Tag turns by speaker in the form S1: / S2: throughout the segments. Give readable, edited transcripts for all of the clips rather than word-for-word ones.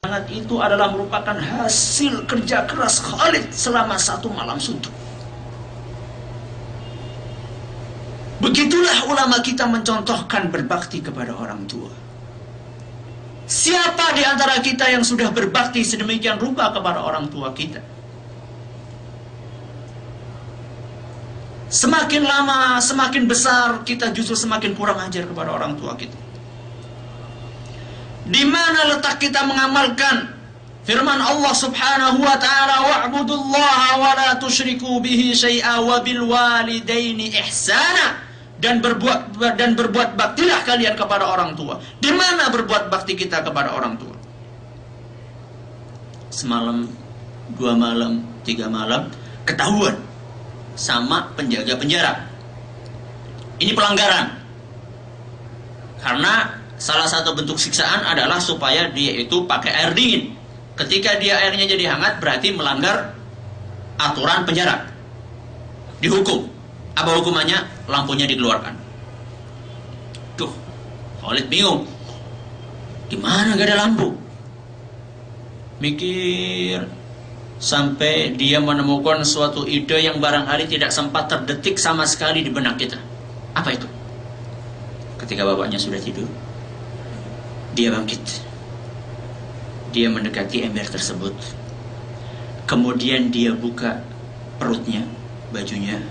S1: Sangat itu adalah merupakan hasil kerja keras Khalid selama 1 malam suntuk. Begitulah ulama kita mencontohkan berbakti kepada orang tua. Siapa di antara kita yang sudah berbakti sedemikian rupa kepada orang tua kita? Semakin lama, semakin besar, kita justru semakin kurang ajar kepada orang tua kita. Di mana letak kita mengamalkan firman Allah Subhanahu wa taala, wa'budullaha wa la tusyriku bihi syai'a wa bil walidaini ihsana, dan berbuat baktilah kalian kepada orang tua. Di mana berbuat bakti kita kepada orang tua? Semalam, 2 malam, 3 malam ketahuan sama penjaga penjara. Ini pelanggaran. Karena salah satu bentuk siksaan adalah supaya dia itu pakai air dingin. Ketika dia airnya jadi hangat, berarti melanggar aturan penjara. Dihukum. Apa hukumannya? Lampunya dikeluarkan. Tuh, Khalid bingung. Gimana gak ada lampu? Mikir sampai dia menemukan suatu ide yang barangkali tidak sempat terdetik sama sekali di benak kita. Apa itu? Ketika bapaknya sudah tidur, dia bangkit. Dia mendekati ember tersebut. Kemudian dia buka perutnya, bajunya.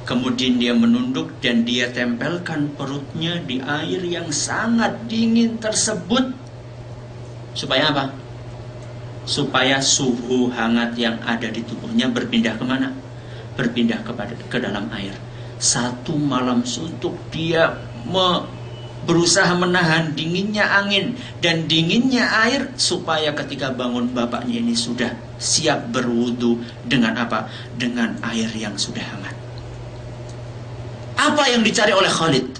S1: Kemudian dia menunduk dan dia tempelkan perutnya di air yang sangat dingin tersebut. Supaya apa? Supaya suhu hangat yang ada di tubuhnya berpindah kemana? Berpindah ke dalam air. 1 malam suntuk dia berusaha menahan dinginnya angin dan dinginnya air, supaya ketika bangun bapaknya ini sudah siap berwudu dengan apa? Dengan air yang sudah hangat. Apa yang dicari oleh Khalid?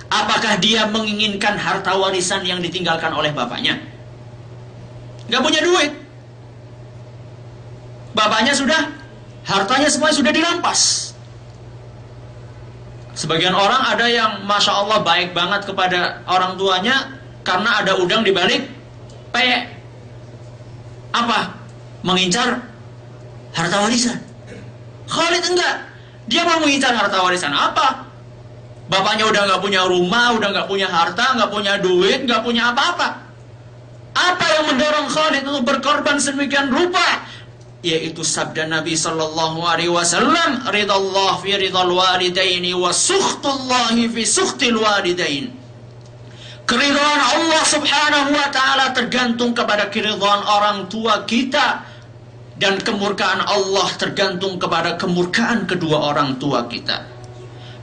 S1: Apakah dia menginginkan harta warisan yang ditinggalkan oleh bapaknya? Gak punya duit. Bapaknya sudah, hartanya semuanya sudah dirampas. Sebagian orang ada yang Masya Allah baik banget kepada orang tuanya karena ada udang di balik peyek. Apa? Mengincar harta warisan. Khalid enggak. Dia mau mengincar harta warisan apa? Bapaknya udah gak punya rumah, udah gak punya harta, gak punya duit, gak punya apa-apa. Apa yang mendorong Khalid untuk berkorban sedemikian rupa? Yaitu sabda Nabi sallallahu alaihi wasallam, ridallah fi ridal walidaini wa sukhtullahi fi sukhtil walidain. Keridhaan Allah Subhanahu wa taala tergantung kepada keridhaan orang tua kita, dan kemurkaan Allah tergantung kepada kemurkaan kedua orang tua kita.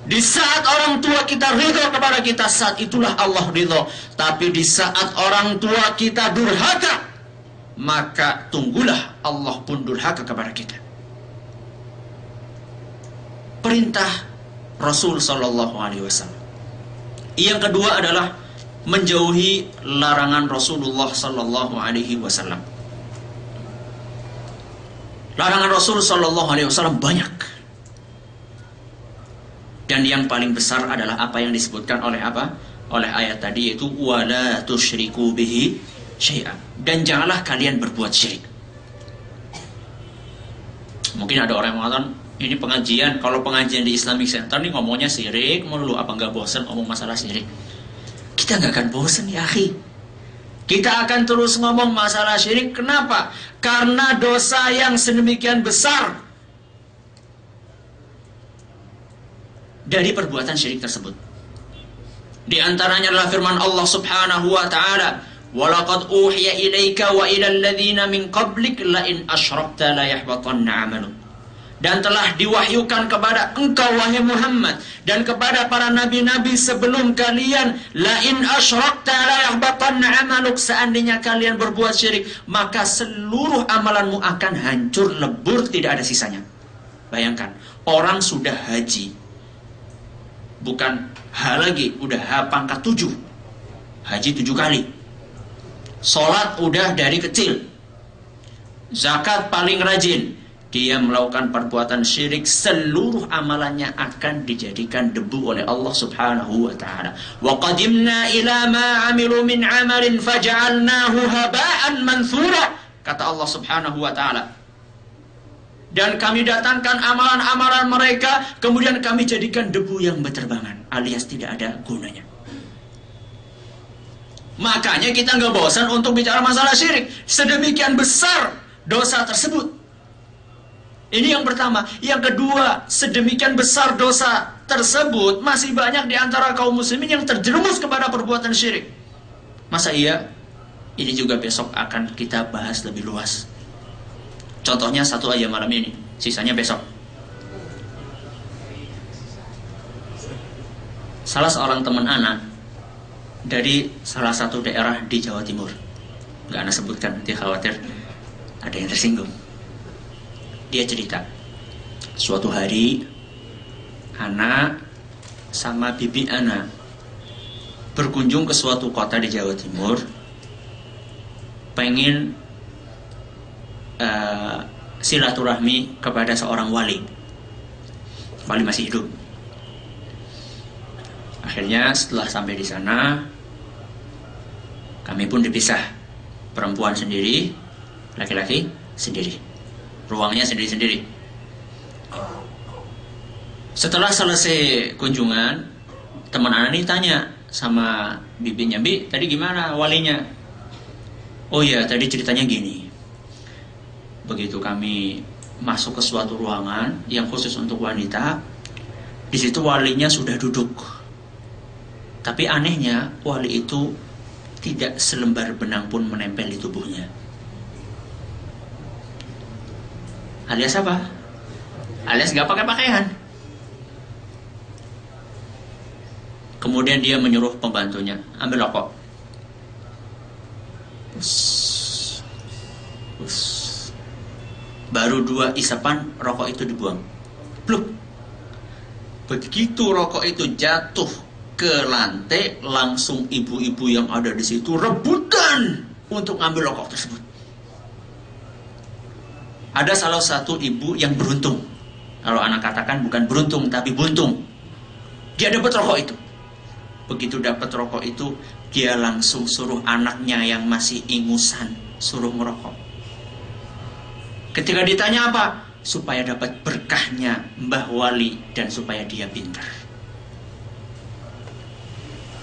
S1: Di saat orang tua kita ridho kepada kita, saat itulah Allah ridho. Tapi di saat orang tua kita durhaka, maka tunggulah Allah pun durhaka kepada kita. Perintah Rasul sallallahu alaihi wasallam. Yang kedua adalah menjauhi larangan Rasulullah sallallahu alaihi wasallam. Larangan Rasul sallallahu alaihi wasallam banyak. Dan yang paling besar adalah apa yang disebutkan oleh apa? Oleh ayat tadi, yaitu wala tusyriku bihi syai'an. Dan janganlah kalian berbuat syirik. Mungkin ada orang yang mengatakan, ini pengajian, kalau pengajian di Islamic Center nih ngomongnya syirik melulu, apa enggak bosan ngomong masalah syirik? Kita enggak akan bosan ya akhi. Kita akan terus ngomong masalah syirik. Kenapa? Karena dosa yang sedemikian besar dari perbuatan syirik tersebut. Di antaranya adalah firman Allah Subhanahu wa taala, "Walaqad uhiya ilaika wa ilal ladzina min qablik la in asyrakta la yahbatanna 'amaluk." Dan telah diwahyukan kepada engkau wahai Muhammad dan kepada para nabi-nabi sebelum kalian, la in asyrakta la yahbatanna 'amaluk, seandainya kalian berbuat syirik maka seluruh amalanmu akan hancur lebur, tidak ada sisanya. Bayangkan, orang sudah haji, bukan H lagi, udah H pangkat 7, haji 7 kali, sholat udah dari kecil, zakat paling rajin, dia melakukan perbuatan syirik, seluruh amalannya akan dijadikan debu oleh Allah Subhanahu wa taala. Wa qadimna ila ma 'amilu min 'amalin faj'alnahu haba'an manthura, kata Allah Subhanahu wa taala. Dan kami datangkan amalan-amalan mereka, kemudian kami jadikan debu yang berterbangan, alias tidak ada gunanya. Makanya kita nggak bosan untuk bicara masalah syirik. Sedemikian besar dosa tersebut. Ini yang pertama. Yang kedua, sedemikian besar dosa tersebut, masih banyak di antara kaum muslimin yang terjerumus kepada perbuatan syirik. Masa iya? Ini juga besok akan kita bahas lebih luas. Contohnya satu aja malam ini, sisanya besok. Salah seorang teman anak dari salah satu daerah di Jawa Timur, nggak anak sebutkan, nanti khawatir ada yang tersinggung. Dia cerita, suatu hari anak sama bibi anak berkunjung ke suatu kota di Jawa Timur, pengen silaturahmi kepada seorang wali. Wali masih hidup. Akhirnya setelah sampai di sana, kami pun dipisah. Perempuan sendiri, laki-laki sendiri. Ruangnya sendiri-sendiri. Setelah selesai kunjungan, teman anak ini tanya sama bibinya, "Bi, tadi gimana walinya?" "Oh ya, tadi ceritanya gini. Begitu kami masuk ke suatu ruangan yang khusus untuk wanita, di situ walinya sudah duduk. Tapi anehnya, wali itu tidak selembar benang pun menempel di tubuhnya." Alias apa? Alias gak pakai pakaian. Kemudian dia menyuruh pembantunya, "Ambil rokok." Baru 2 isapan, rokok itu dibuang. Pluk. Begitu rokok itu jatuh ke lantai, langsung ibu-ibu yang ada di situ rebutan untuk ngambil rokok tersebut. Ada salah satu ibu yang beruntung. Kalau anak katakan bukan beruntung, tapi buntung. Dia dapat rokok itu. Begitu dapat rokok itu, dia langsung suruh anaknya yang masih ingusan, suruh merokok. Ketika ditanya apa? Supaya dapat berkahnya Mbah Wali dan supaya dia pintar.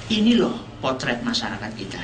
S1: Ini loh potret masyarakat kita.